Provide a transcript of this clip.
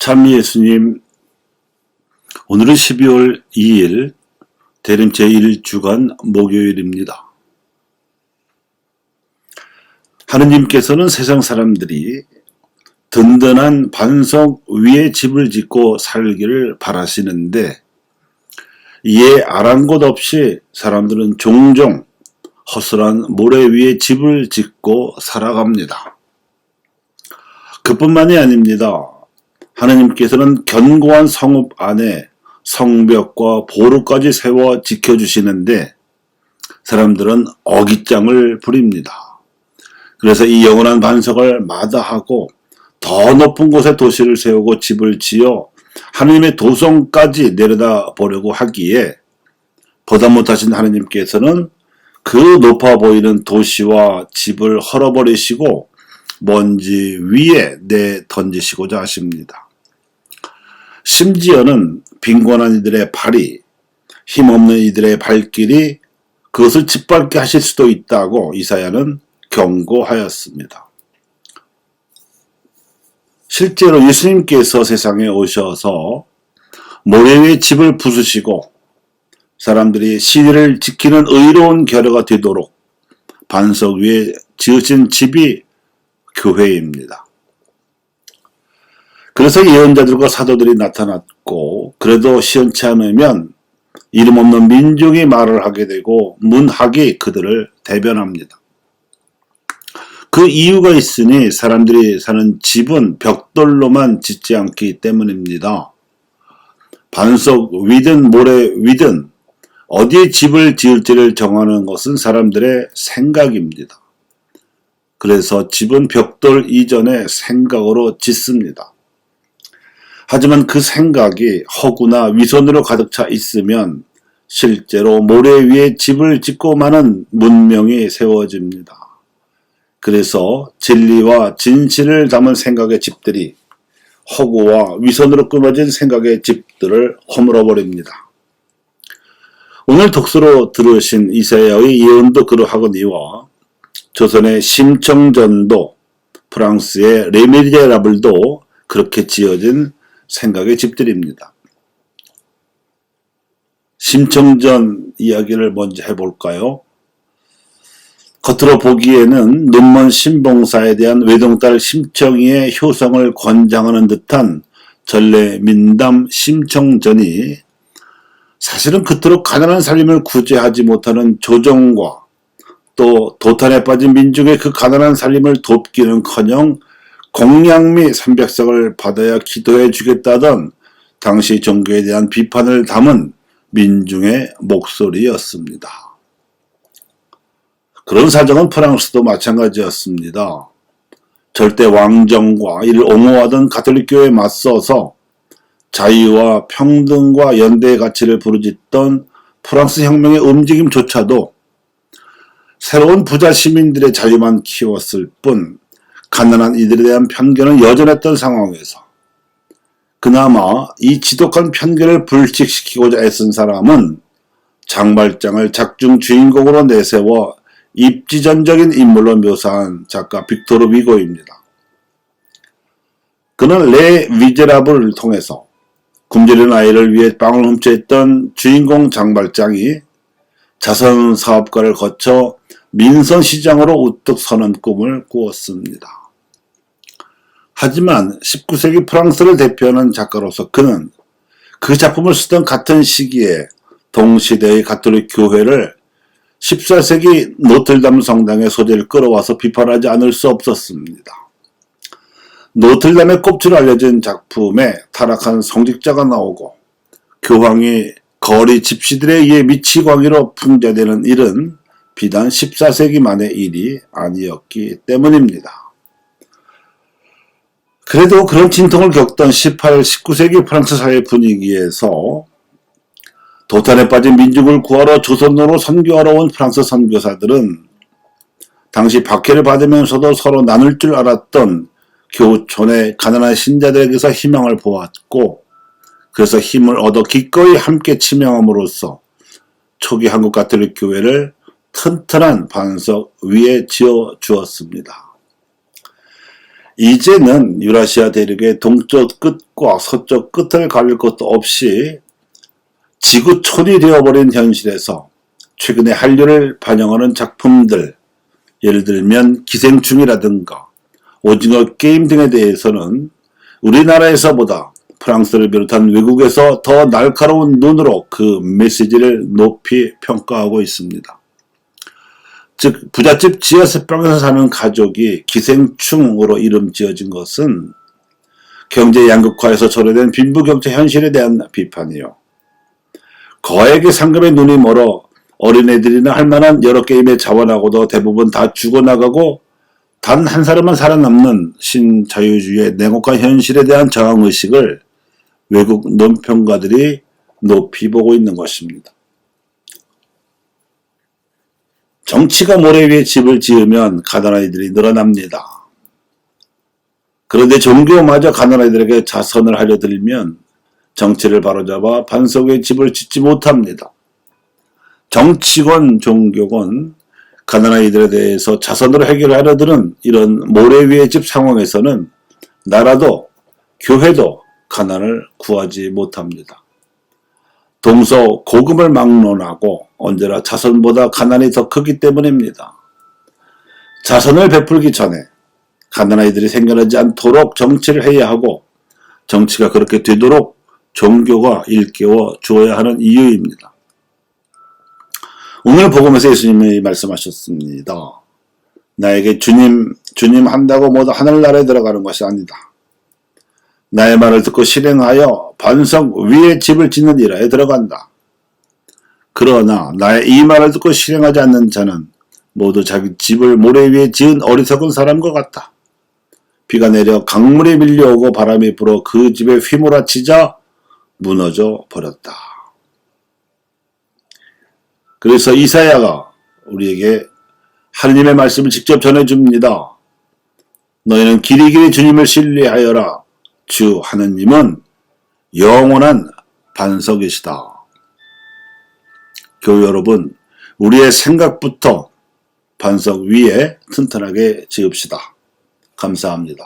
참 예수님, 오늘은 12월 2일 대림 제1주간 목요일입니다. 하느님께서는 세상 사람들이 든든한 반석 위에 집을 짓고 살기를 바라시는데 이에 아랑곳 없이 사람들은 종종 허술한 모래 위에 집을 짓고 살아갑니다. 그뿐만이 아닙니다. 하느님께서는 견고한 성읍 안에 성벽과 보루까지 세워 지켜주시는데 사람들은 어깃장을 부립니다. 그래서 이 영원한 반석을 마다하고 더 높은 곳에 도시를 세우고 집을 지어 하느님의 도성까지 내려다 보려고 하기에 보다 못하신 하느님께서는 그 높아 보이는 도시와 집을 헐어버리시고 먼지 위에 내던지시고자 하십니다. 심지어는 빈곤한 이들의 발이, 힘없는 이들의 발길이 그것을 짓밟게 하실 수도 있다고 이사야는 경고하였습니다. 실제로 예수님께서 세상에 오셔서 모래 위에 집을 부수시고 사람들이 시대를 지키는 의로운 결여가 되도록 반석 위에 지으신 집이 교회입니다. 그래서 예언자들과 사도들이 나타났고 그래도 시원치 않으면 이름 없는 민중이 말을 하게 되고 문학이 그들을 대변합니다. 그 이유가 있으니 사람들이 사는 집은 벽돌로만 짓지 않기 때문입니다. 반석 위든 모래 위든 어디에 집을 지을지를 정하는 것은 사람들의 생각입니다. 그래서 집은 벽돌 이전에 생각으로 짓습니다. 하지만 그 생각이 허구나 위선으로 가득 차 있으면 실제로 모래 위에 집을 짓고 마는 문명이 세워집니다. 그래서 진리와 진실을 담은 생각의 집들이 허구와 위선으로 끊어진 생각의 집들을 허물어버립니다. 오늘 독서로 들으신 이사야의 예언도 그러하거니와 조선의 심청전도 프랑스의 레미제라블도 그렇게 지어진 생각의 집들입니다. 심청전 이야기를 먼저 해볼까요? 겉으로 보기에는 눈먼 신봉사에 대한 외동딸 심청이의 효성을 권장하는 듯한 전래 민담 심청전이 사실은 그토록 가난한 살림을 구제하지 못하는 조정과 또 도탄에 빠진 민중의 그 가난한 살림을 돕기는커녕 공양미 300석을 받아야 기도해 주겠다던 당시 종교에 대한 비판을 담은 민중의 목소리였습니다. 그런 사정은 프랑스도 마찬가지였습니다. 절대 왕정과 이를 옹호하던 가톨릭교회에 맞서서 자유와 평등과 연대의 가치를 부르짖던 프랑스 혁명의 움직임조차도 새로운 부자 시민들의 자유만 키웠을 뿐 가난한 이들에 대한 편견은 여전했던 상황에서 그나마 이 지독한 편견을 불식시키고자 애쓴 사람은 장발장을 작중 주인공으로 내세워 입지전적인 인물로 묘사한 작가 빅토르 위고입니다. 그는 레 미제라블을 통해서 굶주린 아이를 위해 빵을 훔쳐했던 주인공 장발장이 자선사업가를 거쳐 민선시장으로 우뚝 서는 꿈을 꾸었습니다. 하지만 19세기 프랑스를 대표하는 작가로서 그는 그 작품을 쓰던 같은 시기에 동시대의 가톨릭 교회를 14세기 노틀담 성당의 소재를 끌어와서 비판하지 않을 수 없었습니다. 노틀담의 꼽지로 알려진 작품에 타락한 성직자가 나오고 교황이 거리 집시들에 의해 미치광이로 풍자되는 일은 비단 14세기만의 일이 아니었기 때문입니다. 그래도 그런 진통을 겪던 18, 19세기 프랑스 사회 분위기에서 도탄에 빠진 민중을 구하러 조선으로 선교하러 온 프랑스 선교사들은 당시 박해를 받으면서도 서로 나눌 줄 알았던 교촌의 가난한 신자들에게서 희망을 보았고 그래서 힘을 얻어 기꺼이 함께 치명함으로써 초기 한국 가톨릭 교회를 튼튼한 반석 위에 지어 주었습니다. 이제는 유라시아 대륙의 동쪽 끝과 서쪽 끝을 가릴 것도 없이 지구촌이 되어버린 현실에서 최근의 한류를 반영하는 작품들, 예를 들면 기생충이라든가 오징어 게임 등에 대해서는 우리나라에서보다 프랑스를 비롯한 외국에서 더 날카로운 눈으로 그 메시지를 높이 평가하고 있습니다. 즉 부잣집 지하철방에서 사는 가족이 기생충으로 이름 지어진 것은 경제 양극화에서 초래된 빈부격차 현실에 대한 비판이요. 거액의 상금에 눈이 멀어 어린애들이나 할 만한 여러 게임에 자원하고도 대부분 다 죽어나가고 단 한 사람만 살아남는 신자유주의의 냉혹한 현실에 대한 저항의식을 외국 논평가들이 높이 보고 있는 것입니다. 정치가 모래 위에 집을 지으면 가난아이들이 늘어납니다. 그런데 종교마저 가난아이들에게 자선을 하려 들면 정치를 바로잡아 반석 위에 집을 짓지 못합니다. 정치권, 종교권, 가난아이들에 대해서 자선으로 해결하려 드는 이런 모래 위의 집 상황에서는 나라도 교회도 가난을 구하지 못합니다. 동서 고금을 막론하고 언제나 자선보다 가난이 더 크기 때문입니다. 자선을 베풀기 전에 가난아이들이 생겨나지 않도록 정치를 해야 하고 정치가 그렇게 되도록 종교가 일깨워 주어야 하는 이유입니다. 오늘 복음에서 예수님이 말씀하셨습니다. 나에게 주님 한다고 모두 하늘나라에 들어가는 것이 아니다. 나의 말을 듣고 실행하여 반석 위에 집을 짓는 일에 들어간다. 그러나 나의 이 말을 듣고 실행하지 않는 자는 모두 자기 집을 모래 위에 지은 어리석은 사람과 같다. 비가 내려 강물이 밀려오고 바람이 불어 그 집에 휘몰아치자 무너져 버렸다. 그래서 이사야가 우리에게 하느님의 말씀을 직접 전해줍니다. 너희는 길이길이 주님을 신뢰하여라. 주 하느님은 영원한 반석이시다. 교회 여러분, 우리의 생각부터 반석 위에 튼튼하게 지읍시다. 감사합니다.